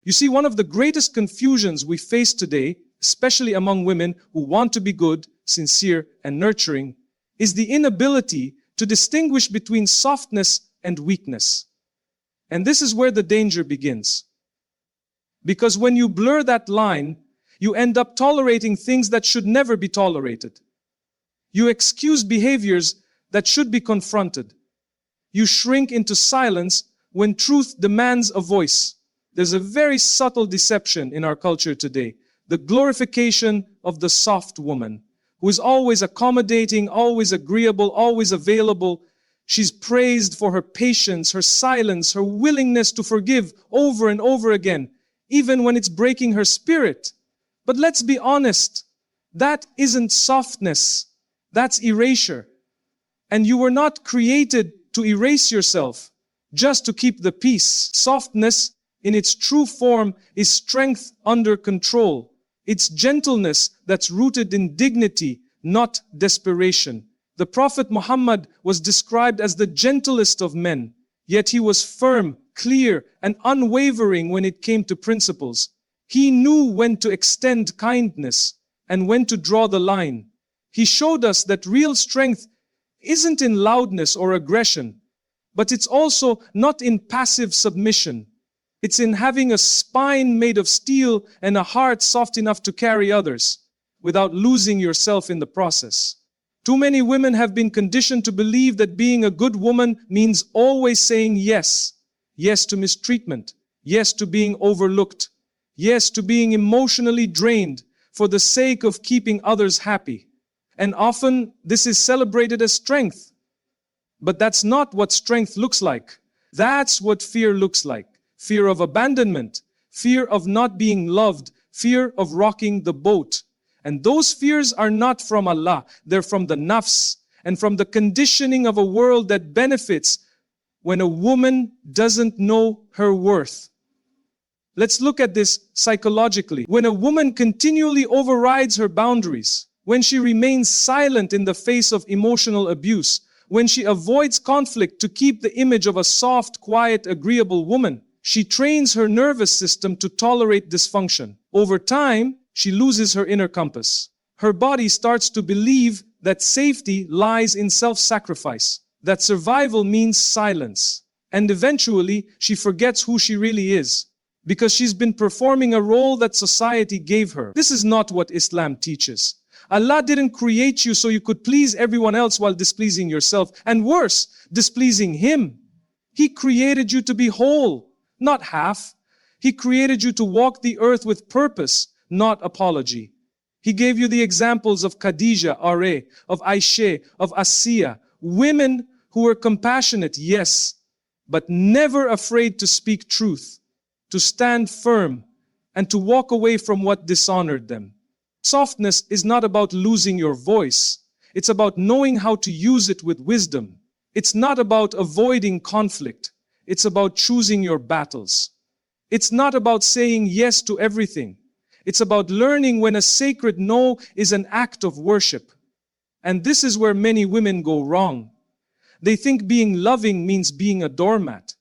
You see, one of the greatest confusions we face today, especially among women who want to be good, sincere, and nurturing, is the inability to distinguish between softness and weakness. And this is where the danger begins. Because when you blur that line, you end up tolerating things that should never be tolerated. You excuse behaviors that should be confronted. You shrink into silence when truth demands a voice. There's a very subtle deception in our culture today. The glorification of the soft woman, who is always accommodating, always agreeable, always available. She's praised for her patience, her silence, her willingness to forgive over and over again, even when it's breaking her spirit. But let's be honest, that isn't softness, that's erasure. And you were not created to erase yourself, just to keep the peace. Softness, in its true form, is strength under control. It's gentleness that's rooted in dignity, not desperation. The Prophet Muhammad was described as the gentlest of men, yet he was firm, clear, and unwavering when it came to principles. He knew when to extend kindness and when to draw the line. He showed us that real strength isn't in loudness or aggression, but it's also not in passive submission. It's in having a spine made of steel and a heart soft enough to carry others, without losing yourself in the process. Too many women have been conditioned to believe that being a good woman means always saying yes. Yes to mistreatment. Yes to being overlooked. Yes to being emotionally drained for the sake of keeping others happy. And often this is celebrated as strength. But that's not what strength looks like. That's what fear looks like. Fear of abandonment, fear of not being loved, fear of rocking the boat. And those fears are not from Allah, they're from the nafs and from the conditioning of a world that benefits when a woman doesn't know her worth. Let's look at this psychologically. When a woman continually overrides her boundaries, when she remains silent in the face of emotional abuse, when she avoids conflict to keep the image of a soft, quiet, agreeable woman, she trains her nervous system to tolerate dysfunction. Over time, she loses her inner compass. Her body starts to believe that safety lies in self-sacrifice, that survival means silence. And eventually, she forgets who she really is, because she's been performing a role that society gave her. This is not what Islam teaches. Allah didn't create you so you could please everyone else while displeasing yourself, and worse, displeasing Him. He created you to be whole, not half. He created you to walk the earth with purpose, not apology. He gave you the examples of Khadija, R.A., of Aisha, of Asiya, women who were compassionate, yes, but never afraid to speak truth, to stand firm, and to walk away from what dishonored them. Softness is not about losing your voice. It's about knowing how to use it with wisdom. It's not about avoiding conflict. It's about choosing your battles. It's not about saying yes to everything. It's about learning when a sacred no is an act of worship. And this is where many women go wrong. They think being loving means being a doormat.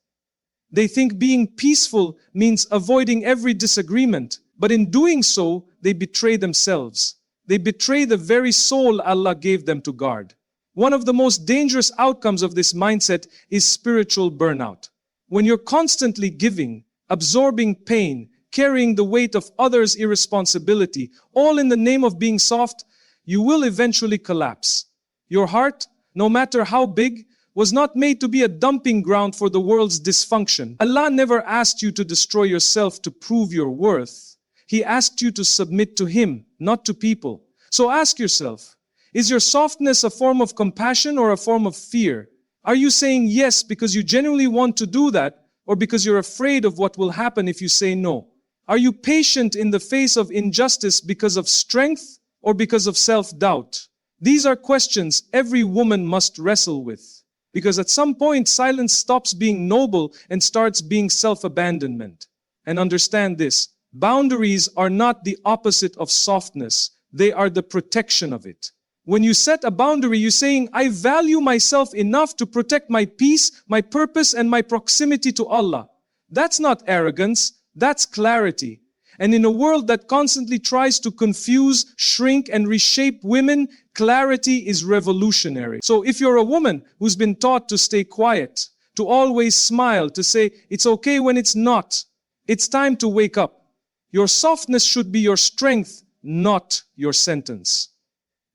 They think being peaceful means avoiding every disagreement. But in doing so, they betray themselves. They betray the very soul Allah gave them to guard. One of the most dangerous outcomes of this mindset is spiritual burnout. When you're constantly giving, absorbing pain, carrying the weight of others' irresponsibility, all in the name of being soft, you will eventually collapse. Your heart, no matter how big, was not made to be a dumping ground for the world's dysfunction. Allah never asked you to destroy yourself to prove your worth. He asked you to submit to Him, not to people. So ask yourself, is your softness a form of compassion or a form of fear? Are you saying yes because you genuinely want to do that, or because you're afraid of what will happen if you say no? Are you patient in the face of injustice because of strength or because of self-doubt? These are questions every woman must wrestle with. Because at some point, silence stops being noble and starts being self-abandonment. And understand this, boundaries are not the opposite of softness. They are the protection of it. When you set a boundary, you're saying, I value myself enough to protect my peace, my purpose, and my proximity to Allah. That's not arrogance. That's clarity. And in a world that constantly tries to confuse, shrink, and reshape women, clarity is revolutionary. So if you're a woman who's been taught to stay quiet, to always smile, to say it's okay when it's not, it's time to wake up. Your softness should be your strength, not your sentence.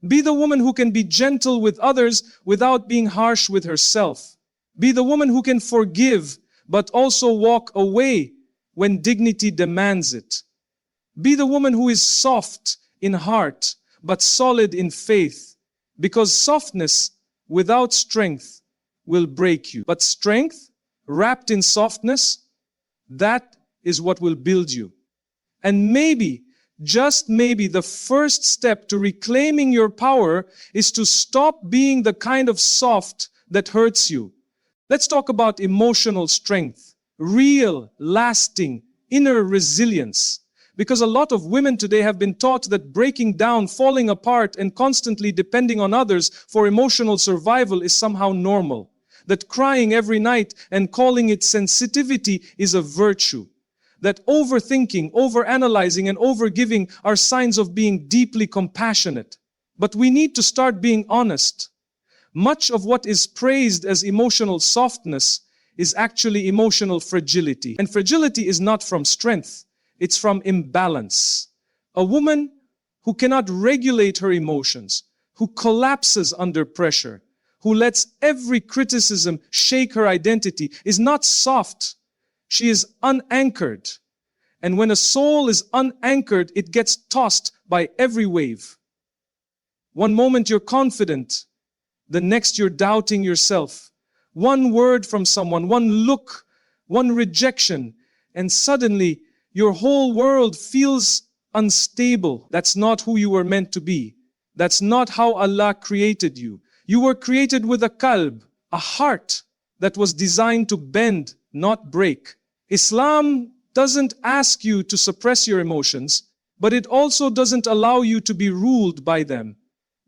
Be the woman who can be gentle with others without being harsh with herself. Be the woman who can forgive, but also walk away when dignity demands it. Be the woman who is soft in heart, but solid in faith. Because softness without strength will break you. But strength, wrapped in softness, that is what will build you. And maybe, just maybe, the first step to reclaiming your power is to stop being the kind of soft that hurts you. Let's talk about emotional strength, real, lasting, inner resilience. Because a lot of women today have been taught that breaking down, falling apart, and constantly depending on others for emotional survival is somehow normal. That crying every night and calling it sensitivity is a virtue. That overthinking, overanalyzing, and overgiving are signs of being deeply compassionate. But we need to start being honest. Much of what is praised as emotional softness is actually emotional fragility. And fragility is not from strength. It's from imbalance. A woman who cannot regulate her emotions, who collapses under pressure, who lets every criticism shake her identity, is not soft. She is unanchored. And when a soul is unanchored, it gets tossed by every wave. One moment you're confident, the next you're doubting yourself. One word from someone, one look, one rejection, and suddenly your whole world feels unstable. That's not who you were meant to be. That's not how Allah created you. You were created with a qalb, a heart that was designed to bend, not break. Islam doesn't ask you to suppress your emotions, but it also doesn't allow you to be ruled by them.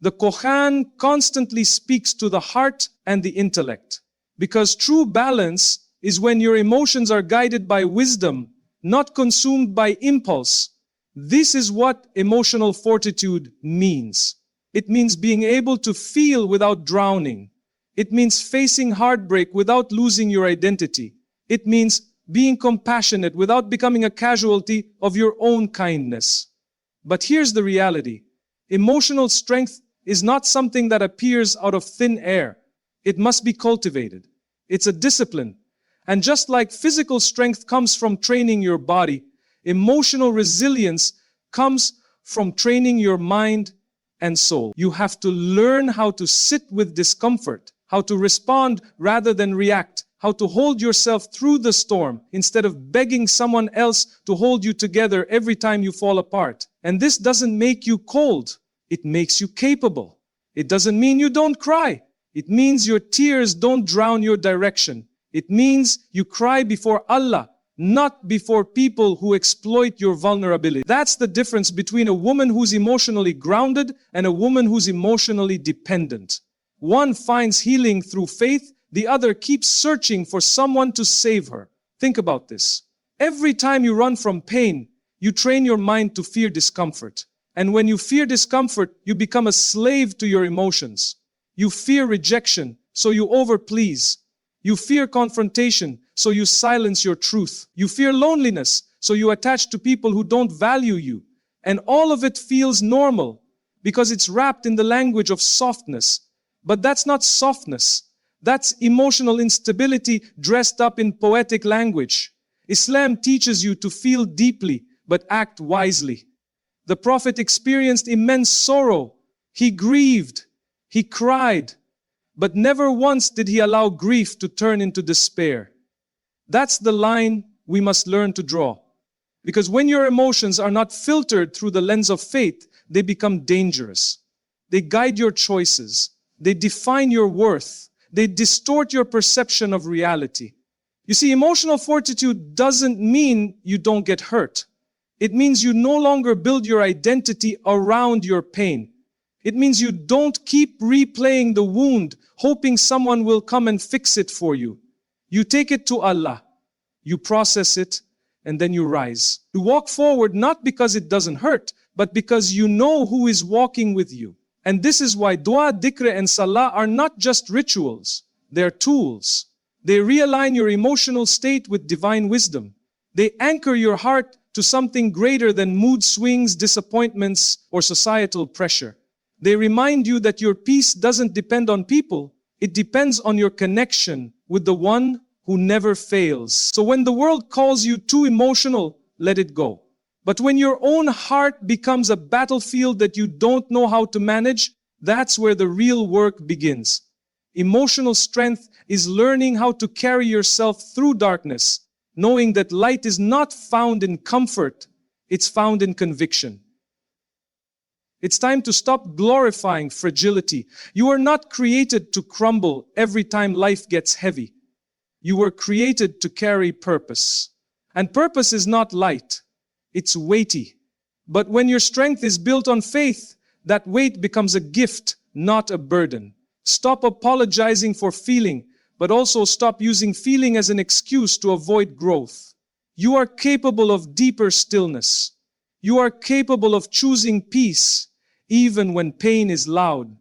The Quran constantly speaks to the heart and the intellect, because true balance is when your emotions are guided by wisdom, not consumed by impulse. This is what emotional fortitude means. It means being able to feel without drowning. It means facing heartbreak without losing your identity. It means being compassionate without becoming a casualty of your own kindness. But here's the reality. Emotional strength is not something that appears out of thin air. It must be cultivated. It's a discipline. And just like physical strength comes from training your body, emotional resilience comes from training your mind and soul. You have to learn how to sit with discomfort, how to respond rather than react, how to hold yourself through the storm instead of begging someone else to hold you together every time you fall apart. And this doesn't make you cold. It makes you capable. It doesn't mean you don't cry. It means your tears don't drown your direction. It means you cry before Allah, not before people who exploit your vulnerability. That's the difference between a woman who's emotionally grounded and a woman who's emotionally dependent. One finds healing through faith, the other keeps searching for someone to save her. Think about this. Every time you run from pain, you train your mind to fear discomfort. And when you fear discomfort, you become a slave to your emotions. You fear rejection, so you overplease. You fear confrontation, so you silence your truth. You fear loneliness, so you attach to people who don't value you. And all of it feels normal, because it's wrapped in the language of softness. But that's not softness. That's emotional instability dressed up in poetic language. Islam teaches you to feel deeply, but act wisely. The Prophet experienced immense sorrow. He grieved. He cried. But never once did he allow grief to turn into despair. That's the line we must learn to draw. Because when your emotions are not filtered through the lens of faith, they become dangerous. They guide your choices. They define your worth. They distort your perception of reality. You see, emotional fortitude doesn't mean you don't get hurt. It means you no longer build your identity around your pain. It means you don't keep replaying the wound, hoping someone will come and fix it for you. You take it to Allah. You process it, and then you rise. You walk forward not because it doesn't hurt, but because you know who is walking with you. And this is why dua, dhikr, and salah are not just rituals. They're tools. They realign your emotional state with divine wisdom. They anchor your heart to something greater than mood swings, disappointments, or societal pressure. They remind you that your peace doesn't depend on people. It depends on your connection with the one who never fails. So when the world calls you too emotional, let it go. But when your own heart becomes a battlefield that you don't know how to manage, that's where the real work begins. Emotional strength is learning how to carry yourself through darkness, knowing that light is not found in comfort, it's found in conviction. It's time to stop glorifying fragility. You are not created to crumble every time life gets heavy. You were created to carry purpose. And purpose is not light. It's weighty. But when your strength is built on faith, that weight becomes a gift, not a burden. Stop apologizing for feeling, but also stop using feeling as an excuse to avoid growth. You are capable of deeper stillness. You are capable of choosing peace, even when pain is loud.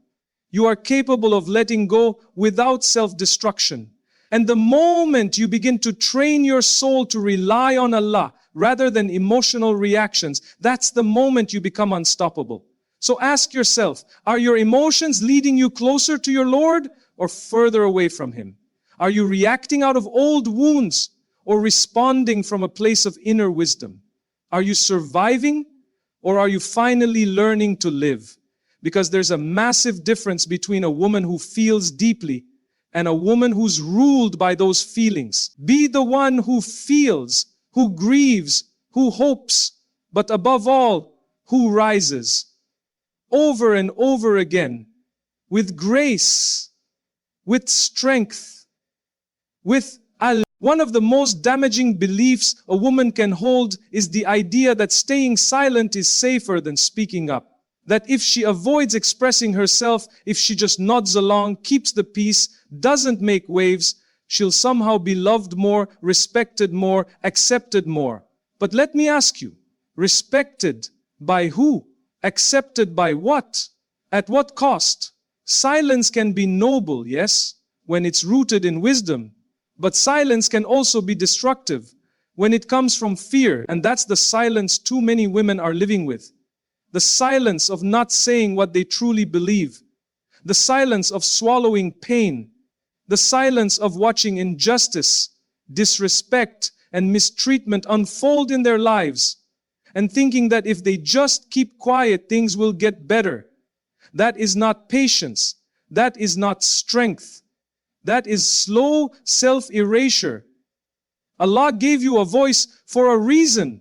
You are capable of letting go without self-destruction. And the moment you begin to train your soul to rely on Allah, rather than emotional reactions, that's the moment you become unstoppable. So ask yourself, are your emotions leading you closer to your Lord or further away from Him? Are you reacting out of old wounds or responding from a place of inner wisdom? Are you surviving or are you finally learning to live? Because there's a massive difference between a woman who feels deeply and a woman who's ruled by those feelings. Be the one who feels, who grieves, who hopes, but above all, who rises. Over and over again, with grace, with strength, with Allah. One of the most damaging beliefs a woman can hold is the idea that staying silent is safer than speaking up. That if she avoids expressing herself, if she just nods along, keeps the peace, doesn't make waves, she'll somehow be loved more, respected more, accepted more. But let me ask you, respected by who? Accepted by what? At what cost? Silence can be noble, yes, when it's rooted in wisdom. But silence can also be destructive when it comes from fear. And that's the silence too many women are living with. The silence of not saying what they truly believe. The silence of swallowing pain. The silence of watching injustice, disrespect, and mistreatment unfold in their lives. And thinking that if they just keep quiet, things will get better. That is not patience. That is not strength. That is slow self-erasure. Allah gave you a voice for a reason.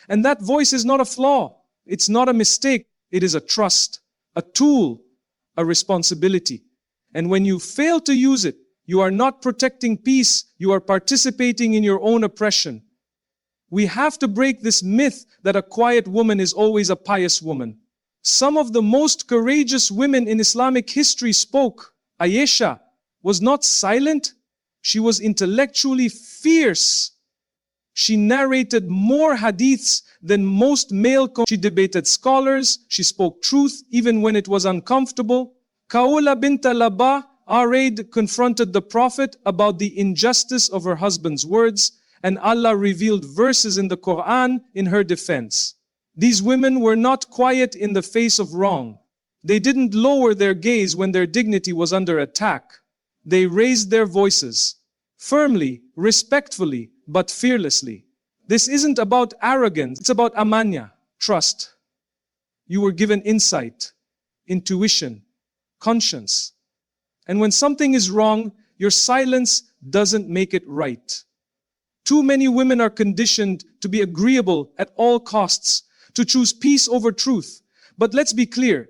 And that voice is not a flaw. It's not a mistake. It is a trust, a tool, a responsibility. And when you fail to use it, you are not protecting peace. You are participating in your own oppression. We have to break this myth that a quiet woman is always a pious woman. Some of the most courageous women in Islamic history spoke. Aisha was not silent. She was intellectually fierce. She narrated more hadiths than most male. She debated scholars. She spoke truth even when it was uncomfortable. Kaula bint Labah, Araid, confronted the Prophet about the injustice of her husband's words, and Allah revealed verses in the Quran in her defense. These women were not quiet in the face of wrong. They didn't lower their gaze when their dignity was under attack. They raised their voices, firmly, respectfully, but fearlessly. This isn't about arrogance, it's about amanya, trust. You were given insight, intuition, conscience. And when something is wrong, your silence doesn't make it right. Too many women are conditioned to be agreeable at all costs, to choose peace over truth. But let's be clear,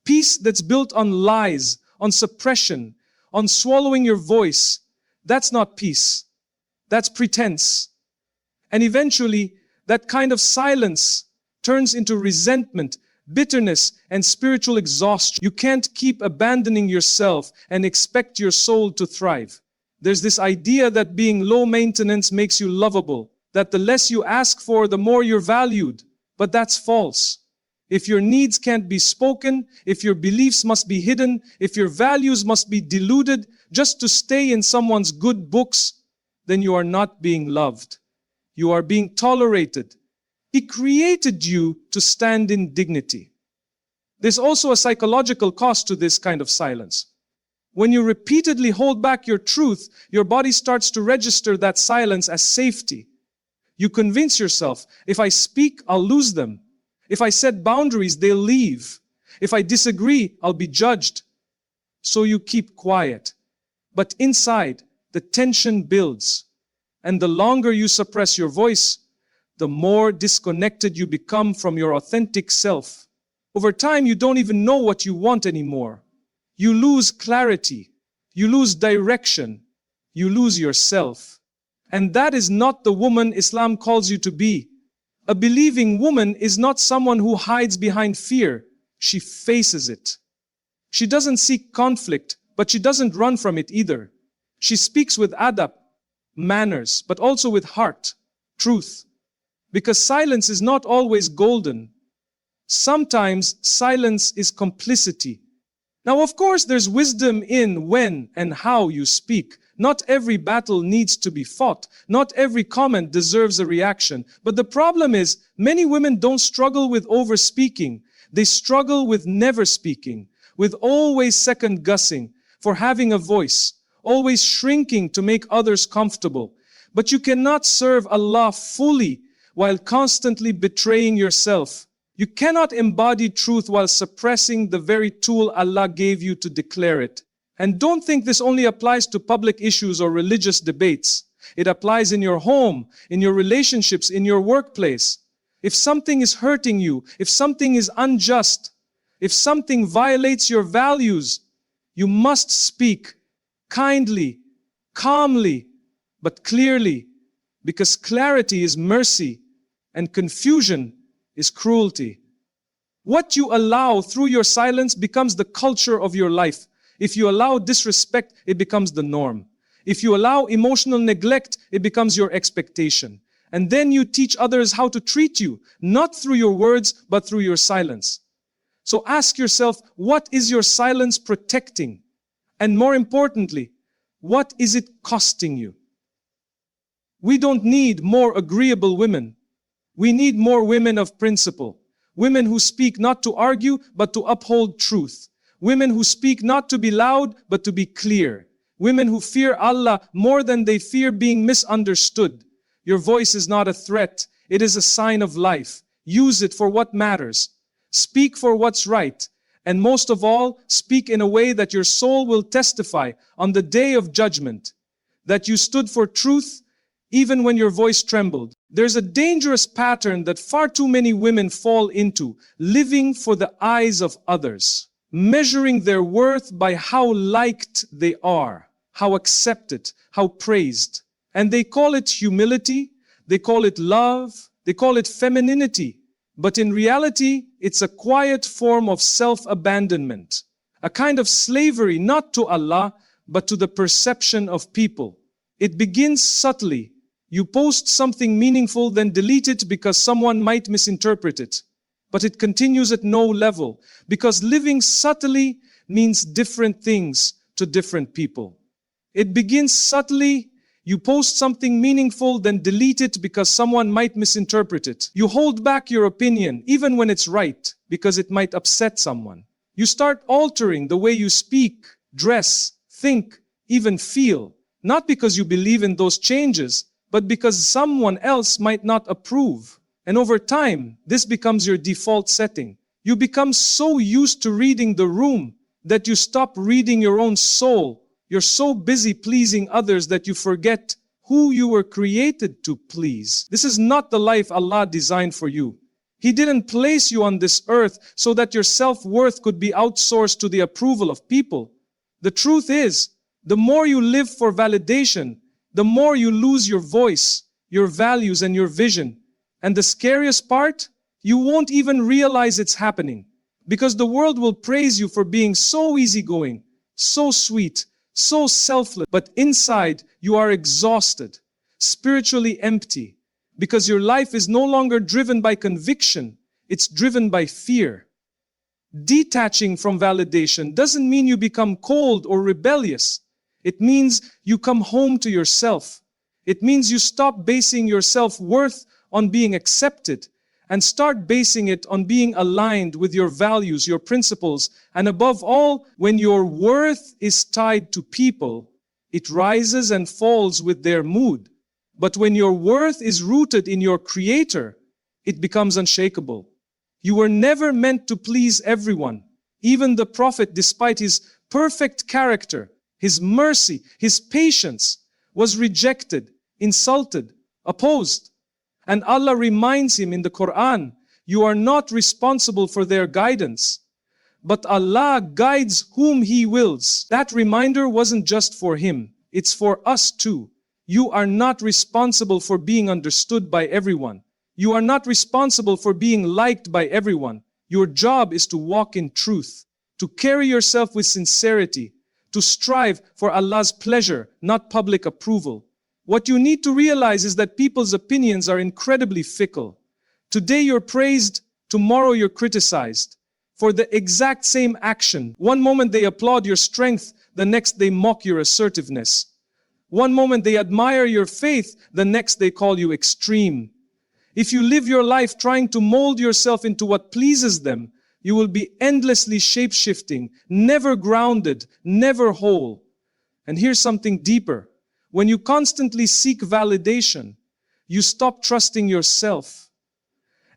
peace that's built on lies, on suppression, on swallowing your voice, that's not peace. That's pretense. And eventually, that kind of silence turns into resentment, bitterness, and spiritual exhaustion. You can't keep abandoning yourself and expect your soul to thrive. There's this idea that being low maintenance makes you lovable. that the less you ask for, the more you're valued. But that's false. If your needs can't be spoken, if your beliefs must be hidden, if your values must be diluted just to stay in someone's good books, then you are not being loved. You are being tolerated. He created you to stand in dignity. There's also a psychological cost to this kind of silence. When you repeatedly hold back your truth, your body starts to register that silence as safety. You convince yourself, if I speak, I'll lose them. If I set boundaries, they'll leave. If I disagree, I'll be judged. So you keep quiet. But inside, the tension builds. And the longer you suppress your voice, the more disconnected you become from your authentic self. Over time, you don't even know what you want anymore. You lose clarity. You lose direction. You lose yourself. And that is not the woman Islam calls you to be. A believing woman is not someone who hides behind fear. She faces it. She doesn't seek conflict, but she doesn't run from it either. She speaks with adab, manners, but also with heart, truth. Because silence is not always golden. Sometimes silence is complicity. Now, of course, there's wisdom in when and how you speak. Not every battle needs to be fought. Not every comment deserves a reaction. But the problem is, many women don't struggle with over-speaking. They struggle with never speaking, with always second-guessing for having a voice, always shrinking to make others comfortable. But you cannot serve Allah fully while constantly betraying yourself. You cannot embody truth while suppressing the very tool Allah gave you to declare it. And don't think this only applies to public issues or religious debates. It applies in your home, in your relationships, in your workplace. If something is hurting you, if something is unjust, if something violates your values, you must speak kindly, calmly, but clearly, because clarity is mercy and confusion is cruelty. What you allow through your silence becomes the culture of your life. If you allow disrespect, it becomes the norm. If you allow emotional neglect, it becomes your expectation. And then you teach others how to treat you, not through your words, but through your silence. So ask yourself, what is your silence protecting? And more importantly, what is it costing you? We don't need more agreeable women. We need more women of principle. Women who speak not to argue, but to uphold truth. Women who speak not to be loud, but to be clear. Women who fear Allah more than they fear being misunderstood. Your voice is not a threat. It is a sign of life. Use it for what matters. Speak for what's right. And most of all, speak in a way that your soul will testify on the day of judgment. That you stood for truth, even when your voice trembled. There's a dangerous pattern that far too many women fall into, living for the eyes of others, measuring their worth by how liked they are, how accepted, how praised. And they call it humility, they call it love, they call it femininity. But in reality, it's a quiet form of self-abandonment, a kind of slavery not to Allah, but to the perception of people. It begins subtly. You post something meaningful, then delete it because someone might misinterpret it. But it continues at no level, because living subtly means different things to different people. It begins subtly. You post something meaningful, then delete it because someone might misinterpret it. You hold back your opinion, even when it's right, because it might upset someone. You start altering the way you speak, dress, think, even feel, not because you believe in those changes, but because someone else might not approve. And over time, this becomes your default setting. You become so used to reading the room that you stop reading your own soul. You're so busy pleasing others that you forget who you were created to please. This is not the life Allah designed for you. He didn't place you on this earth so that your self-worth could be outsourced to the approval of people. The truth is, the more you live for validation, the more you lose your voice, your values, and your vision. And the scariest part, you won't even realize it's happening. Because the world will praise you for being so easygoing, so sweet, so selfless. But inside, you are exhausted, spiritually empty, Because your life is no longer driven by conviction, it's driven by fear. Detaching from validation doesn't mean you become cold or rebellious. It means you come home to yourself. It means you stop basing your self-worth on being accepted and start basing it on being aligned with your values, your principles, and above all, when your worth is tied to people, it rises and falls with their mood. But when your worth is rooted in your Creator, it becomes unshakable. You were never meant to please everyone. Even the Prophet, despite his perfect character, his mercy, his patience, was rejected, insulted, opposed. And Allah reminds him in the Quran, you are not responsible for their guidance, but Allah guides whom He wills. That reminder wasn't just for him, it's for us too. You are not responsible for being understood by everyone. You are not responsible for being liked by everyone. Your job is to walk in truth, to carry yourself with sincerity, to strive for Allah's pleasure, not public approval. What you need to realize is that people's opinions are incredibly fickle. Today you're praised, tomorrow you're criticized for the exact same action. One moment they applaud your strength, the next they mock your assertiveness. One moment they admire your faith, the next they call you extreme. If you live your life trying to mold yourself into what pleases them, you will be endlessly shape-shifting, never grounded, never whole. And here's something deeper. When you constantly seek validation, you stop trusting yourself.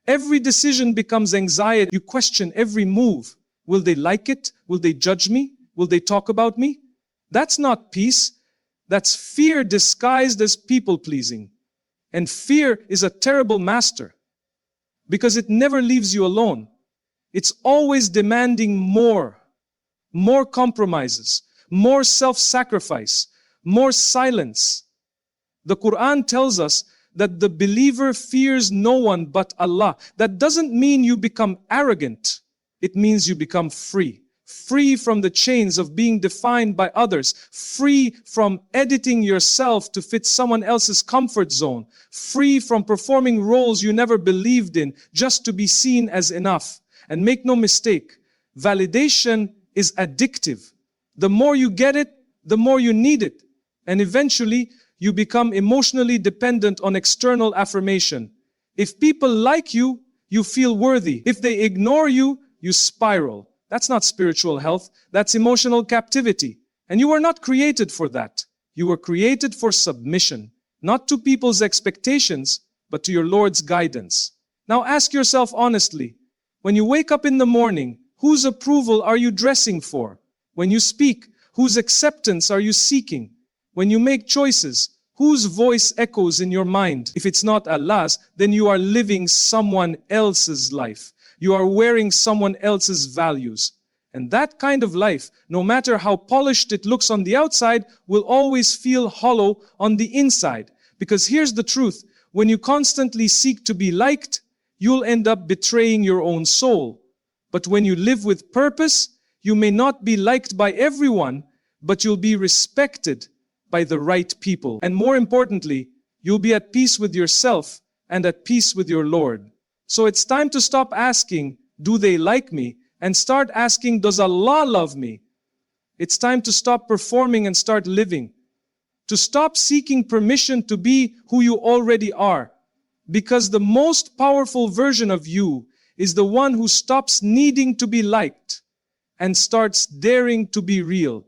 Every decision becomes anxiety. You question every move. Will they like it? Will they judge me? Will they talk about me? That's not peace. That's fear disguised as people-pleasing. And fear is a terrible master because it never leaves you alone. It's always demanding more compromises, more self-sacrifice, more silence. The Quran tells us that the believer fears no one but Allah. That doesn't mean you become arrogant. It means you become free. Free from the chains of being defined by others, free from editing yourself to fit someone else's comfort zone, free from performing roles you never believed in just to be seen as enough. And make no mistake, validation is addictive. The more you get it, the more you need it. And eventually, you become emotionally dependent on external affirmation. If people like you, you feel worthy. If they ignore you, you spiral. That's not spiritual health, that's emotional captivity. And you were not created for that. You were created for submission, not to people's expectations, but to your Lord's guidance. Now ask yourself honestly, when you wake up in the morning, whose approval are you dressing for? When you speak, whose acceptance are you seeking? When you make choices, whose voice echoes in your mind? If it's not Allah's, then you are living someone else's life. You are wearing someone else's values. And that kind of life, no matter how polished it looks on the outside, will always feel hollow on the inside. Because here's the truth, when you constantly seek to be liked, you'll end up betraying your own soul. But when you live with purpose, you may not be liked by everyone, but you'll be respected by the right people. And more importantly, you'll be at peace with yourself and at peace with your Lord. So it's time to stop asking, do they like me? And start asking, does Allah love me? It's time to stop performing and start living. To stop seeking permission to be who you already are. Because the most powerful version of you is the one who stops needing to be liked and starts daring to be real.